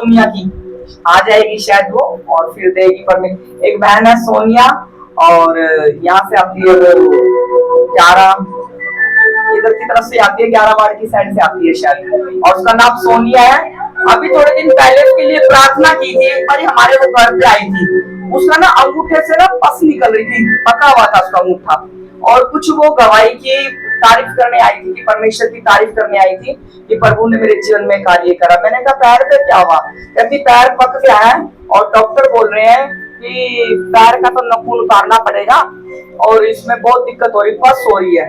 सोनिया की, आ जाएगी शायद वो और फिर देगी परमिट। एक बहन है सोनिया और यहाँ से आती है 11, इधर की तरफ से आती है, 11 वार्ड की साइड से आती है शायद, और उसका नाम सोनिया है। अभी थोड़े दिन पहले उसके लिए प्रार्थना की थी, एक बार हमारे वो घर पे आई थी, उसका ना अंगूठे से ना पस निकल रही थी, पका हुआ था उसका अंगूठा, और कुछ वो गवाही की तारीफ करने आई थी कि परमेश्वर की तारीफ करने आई थी कि प्रभु ने मेरे जीवन में कार्य करा। मैंने कहा पैर पे क्या हुआ? कहती पैर पक गया है और डॉक्टर बोल रहे हैं कि पैर का तो नखून उतारना पड़ेगा और इसमें बहुत दिक्कत हो रही, पस हो रही है।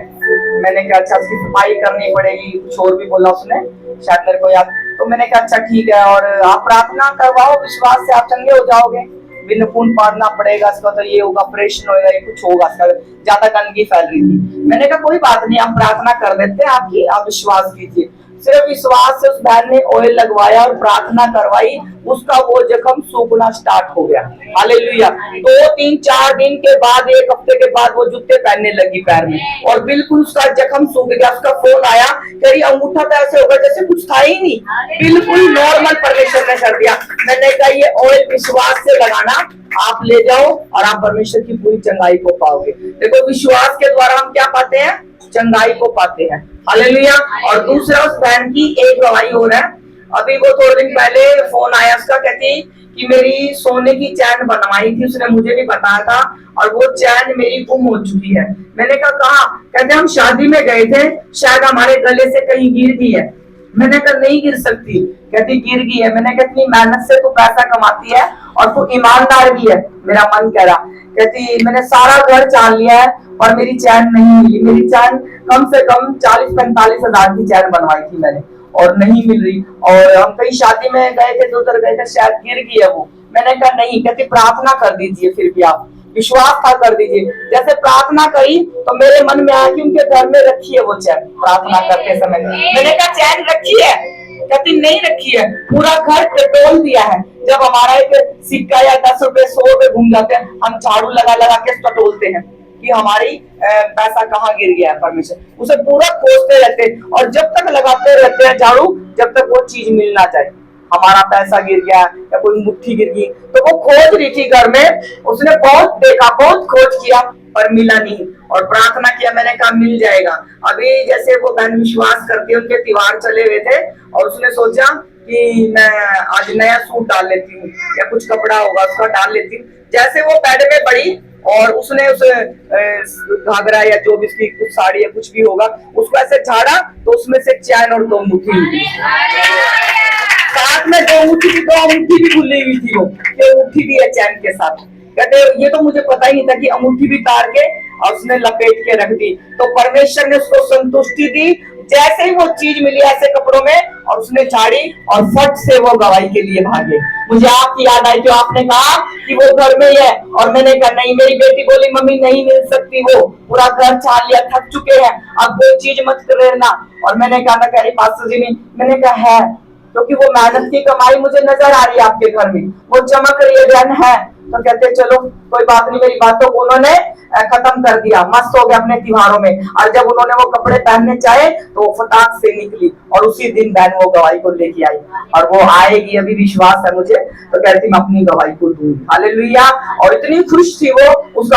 मैंने कहा अच्छा इसकी सफाई करनी पड़ेगी, कुछ और भी बोला उसने शायद मेरे को याद। तो मैंने कहा अच्छा ठीक है, और आप प्रार्थना करवाओ, विश्वास से आप चंगे हो जाओगे, बिन खून पाड़ना पड़ेगा इसका, तो ये होगा, ऑपरेशन होगा, ये कुछ होगा, इसका ज्यादा गंदगी फैल रही थी। मैंने कहा कोई बात नहीं, हम प्रार्थना कर देते हैं आपकी, आप विश्वास कीजिए। सिर्फ विश्वास से उस बहन ने ऑयल लगवाया और प्रार्थना करवाई, उसका वो जख्म सूखना स्टार्ट हो गया। हालेलुया। 2-3-4 दिन के बाद, एक हफ्ते के बाद वो जूते पहनने लगी पैर में और बिल्कुल उसका जख्म सूख गया। उसका फोन आया, कह रही अंगूठा तो ऐसे होगा जैसे कुछ था ही नहीं, बिल्कुल नॉर्मल परमेश्वर ने कर दिया। मैंने कहा ये ऑयल विश्वास से लगाना, आप ले जाओ और आप परमेश्वर की पूरी चंगाई को पाओगे। देखो विश्वास के द्वारा हम क्या पाते हैं? चंगाई को पाते हैं। हालेलुया। और दूसरा उस बहन की एक गवाही हो रहा है, अभी वो थोड़े दिन पहले फोन आया उसका, कहती कि मेरी सोने की चैन बनवाई थी, उसने मुझे भी बताया था और वो चैन मेरी गुम हो चुकी है। मैंने कहा कहाँ? कहते हम शादी में गए थे, शायद हमारे गले से कहीं गिर गई है। मैंने कहा नहीं गिर सकती। कहती गिर गई है। मैंने कहा इतनी मेहनत से तू पैसा कमाती है और तू ईमानदार भी है, मेरा मन कह रहा। कहती मैंने सारा घर जान लिया है और मेरी चैन नहीं मिली। मेरी चैन कम से कम 40-45 हजार की चैन बनवाई थी मैंने और नहीं मिल रही, और हम कहीं शादी में गए थे, उधर गए थे, शायद गिर गई है वो। मैंने कहा नहीं। कहती प्रार्थना कर दीजिए, फिर भी आप विश्वास था कर दीजिए। जैसे प्रार्थना करी तो मेरे मन में आया कि उनके घर में रखी है वो चैन प्रार्थना करते समय। मैंने कहा चैन रखी है? कहती नहीं रखी है, पूरा घर पेट्रोल दिया है। जब हमारा एक सिक्का या 10 रुपए 100 रुपए घूम जाते हैं, हम झाड़ू लगा लगा के टटोलते हैं कि हमारी पैसा कहाँ गिर गया है। परमेश्वर उसे पूरा खोजते रहते हैं और जब तक लगाते रहते हैं झाड़ू, जब तक वो चीज मिल ना जाए। हमारा पैसा गिर गया या कोई मुट्ठी गिर गई, तो वो खोज रही थी घर में, उसने बहुत देखा, बहुत खोज किया पर मिला नहीं, और प्रार्थना किया। मैंने कहा मिल जाएगा। अभी जैसे वो बहन विश्वास करती है, उनके त्योहार चले हुए थे और उसने सोचा कि मैं आज नया सूट डाल लेती हूँ या कुछ कपड़ा होगा उसका डाल लेती हूँ। जैसे वो बेड में पड़ी और उसने उस घाघरा या जो भी उसकी कुछ साड़ी या कुछ भी होगा उसको ऐसे झाड़ा, तो उसमें से चैन और 2 मुट्ठी निकली। साथ में 2 मुट्ठी की 2 अंगूठी भी खुली हुई थी, वो ये अंगूठी भी है चैन के साथ। कहते ये तो मुझे पता ही नहीं था कि अंगूठी भी तार के और उसने लपेट के रख दी। तो परमेश्वर ने उसको संतुष्टि दी। जैसे ही वो चीज मिली ऐसे कपड़ों में और उसने झाड़ी और फट से वो गवाही के लिए भागे। मुझे आपकी याद आई जो आपने कहा कि वो घर में ही है, और मैंने कहा नहीं। मेरी बेटी बोली मम्मी नहीं मिल सकती, वो पूरा घर छान लिया, थक चुके हैं, अब कोई चीज मत करना। और मैंने कहा ना, कह रही पास्टर जी ने, मैंने कहा है, क्योंकि वो मेहनत की कमाई मुझे नजर आ रही है आपके घर में, वो चमक रही है धन है। तो कहते चलो कोई बात नहीं। मेरी बातों को उन्होंने खत्म कर दिया, मस्त हो गया अपने त्योहारों में। और जब उन्होंने वो कपड़े पहनने चाहे तो वो फटाक से निकली और उसी दिन बहन वो गवाही को लेके आई, और वो आएगी, अभी विश्वास है मुझे। तो कहती मैं अपनी गवाही को दूंगी। हालेलुया। और इतनी खुश थी वो, उसका